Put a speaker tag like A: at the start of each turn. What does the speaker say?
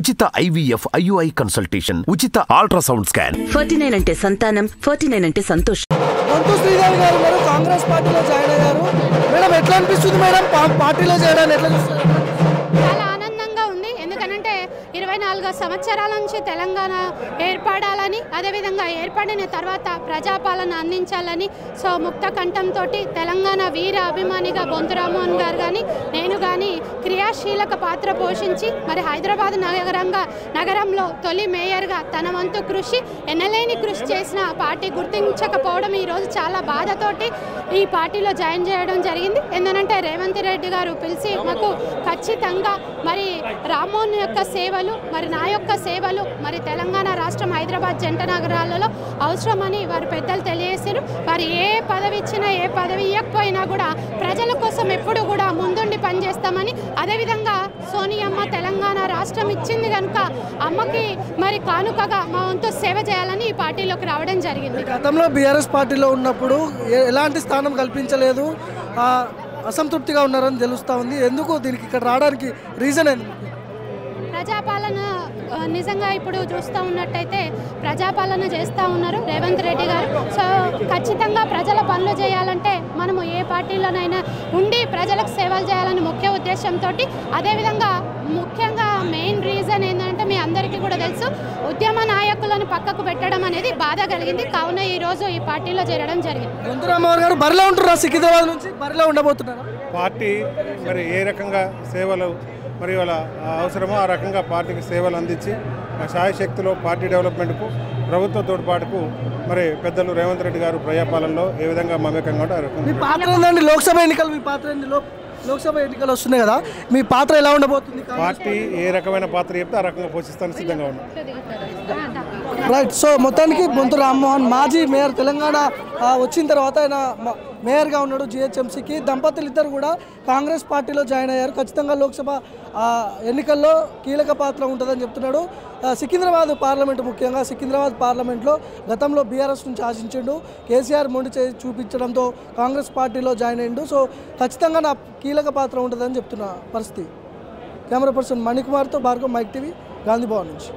A: ఉచిత IVF IUI consultation, ఉచిత ultrasound scan.
B: 49 అంటే సంతానం, 49 అంటే సంతోషం.
C: వంతు శ్రీదేవి గారు మీరు కాంగ్రెస్ పార్టీలో జాయిన్ అయ్యారు. మేడం ఎట్లా అనిపిస్తుంది మేడం పార్టీలో చేయడానికి ఎట్లా చూస్తారు?
D: చాలా ఆనందంగా ఉంది. ఎందుకనంటే 24 సంవత్సరాల నుంచి తెలంగాణ ఏర్పడాలని, అదేవిధంగా ఏర్పడిన తర్వాత ప్రజాపాలన అందించాలని ముక్త కంఠంతో తెలంగాణ వీర అభిమానిగా బొంతు రామ్మోహన్ గారు కానీ నేను కానీ క్రియాశీలక పాత్ర పోషించి మరి హైదరాబాద్ నగరంలో తొలి మేయర్గా తన వంతు కృషి ఎనలేని కృషి చేసిన పార్టీ గుర్తించకపోవడం ఈరోజు చాలా బాధతోటి ఈ పార్టీలో జాయిన్ చేయడం జరిగింది. ఎందుకంటే రేవంత్ రెడ్డి గారు పిలిచి మాకు ఖచ్చితంగా మరి రామ్మోహన్ యొక్క సేవలు, మరి నా యొక్క సేవలు, మరి తెలంగాణ రాష్ట్రం హైదరాబాద్ జంట నగరాలలో అవసరమని వారు పెద్దలు తెలియజేశారు. వారు ఏ పదవి ఇచ్చినా ఏ పదవి ఇవ్వకపోయినా కూడా ప్రజల కోసం ఎప్పుడు కూడా ముందుండి పనిచేస్తామని, అదేవిధంగా సోనియమ్మ తెలంగాణ రాష్ట్రం ఇచ్చింది కనుక అమ్మకి మరి కానుకగా మా వంతు సేవ చేయాలని ఈ పార్టీలోకి రావడం జరిగింది.
C: గతంలో బీఆర్ఎస్ పార్టీలో ఉన్నప్పుడు ఎలాంటి స్థానం కల్పించలేదు, అసంతృప్తిగా ఉన్నారని తెలుస్తూ ఉంది. ఎందుకు దీనికి ఇక్కడ రావడానికి రీజన్ ఏంటి?
D: ప్రజాపాలన నిజంగా ఇప్పుడు చూస్తూ ఉన్నట్టయితే ప్రజాపాలన చేస్తూ ఉన్నారు రేవంత్ రెడ్డి గారు. ఖచ్చితంగా ప్రజల పనులు చేయాలంటే మనము ఏ పార్టీలోనైనా ఉండి ప్రజలకు సేవలు చేయాలని ముఖ్య ఉద్దేశంతో, అదేవిధంగా ముఖ్యంగా మెయిన్ రీజన్ ఏంటంటే మీ అందరికీ కూడా తెలుసు, ఉద్యమ నాయకులను పక్కకు పెట్టడం అనేది బాధ కలిగింది. కావున ఈరోజు ఈ పార్టీలో చేరడం జరిగింది.
C: బొంతు రామ్మోహన్ గారు బరిలో ఉంటున్నారు, సికింద్రాబాద్ నుంచి బరిలో ఉండబోతున్నారు.
E: పార్టీ మరి ఏ రకంగా సేవలు మరి వాళ్ళ అవసరమో ఆ రకంగా పార్టీకి సేవలు అందించి శాయశక్తిలో పార్టీ డెవలప్మెంట్కు ప్రభుత్వ తోడ్పాటుకు మరి పెద్దలు రేవంత్ రెడ్డి గారు ప్రజాపాలనలో ఏ విధంగా మమేకంగా ఉంటారు.
C: మీ పాత్ర ఏంటండి? లోక్సభ ఎన్నికలు మీ పాత్ర ఏంటి? లోక్సభ ఎన్నికలు వస్తున్నాయి కదా, మీ పాత్ర ఎలా ఉండబోతుంది?
E: పార్టీ ఏ రకమైన పాత్ర చెప్తే ఆ రకంగా పోషిస్తానికి సిద్ధంగా ఉన్నాం.
C: రైట్. మొత్తానికి బొంతు రామ్మోహన్ మాజీ మేయర్, తెలంగాణ వచ్చిన తర్వాత ఆయన మేయర్గా ఉన్నాడు GHMCకి. దంపతులు ఇద్దరు కూడా కాంగ్రెస్ పార్టీలో జాయిన్ అయ్యారు. ఖచ్చితంగా లోక్సభ ఎన్నికల్లో కీలక పాత్ర ఉంటుందని చెప్తున్నాడు. సికింద్రాబాద్ పార్లమెంటు, ముఖ్యంగా సికింద్రాబాద్ పార్లమెంట్లో గతంలో బీఆర్ఎస్ నుంచి ఆశించిండు. కేసీఆర్ మొండి చూపించడంతో కాంగ్రెస్ పార్టీలో జాయిన్ అయ్యిండు. ఖచ్చితంగా నా కీలక పాత్ర ఉంటుందని చెప్తున్న పరిస్థితి. కెమెరా పర్సన్ మణికుమార్తో భార్గవ్, మైక్ టీవీ, గాంధీ భవన్ నుంచి.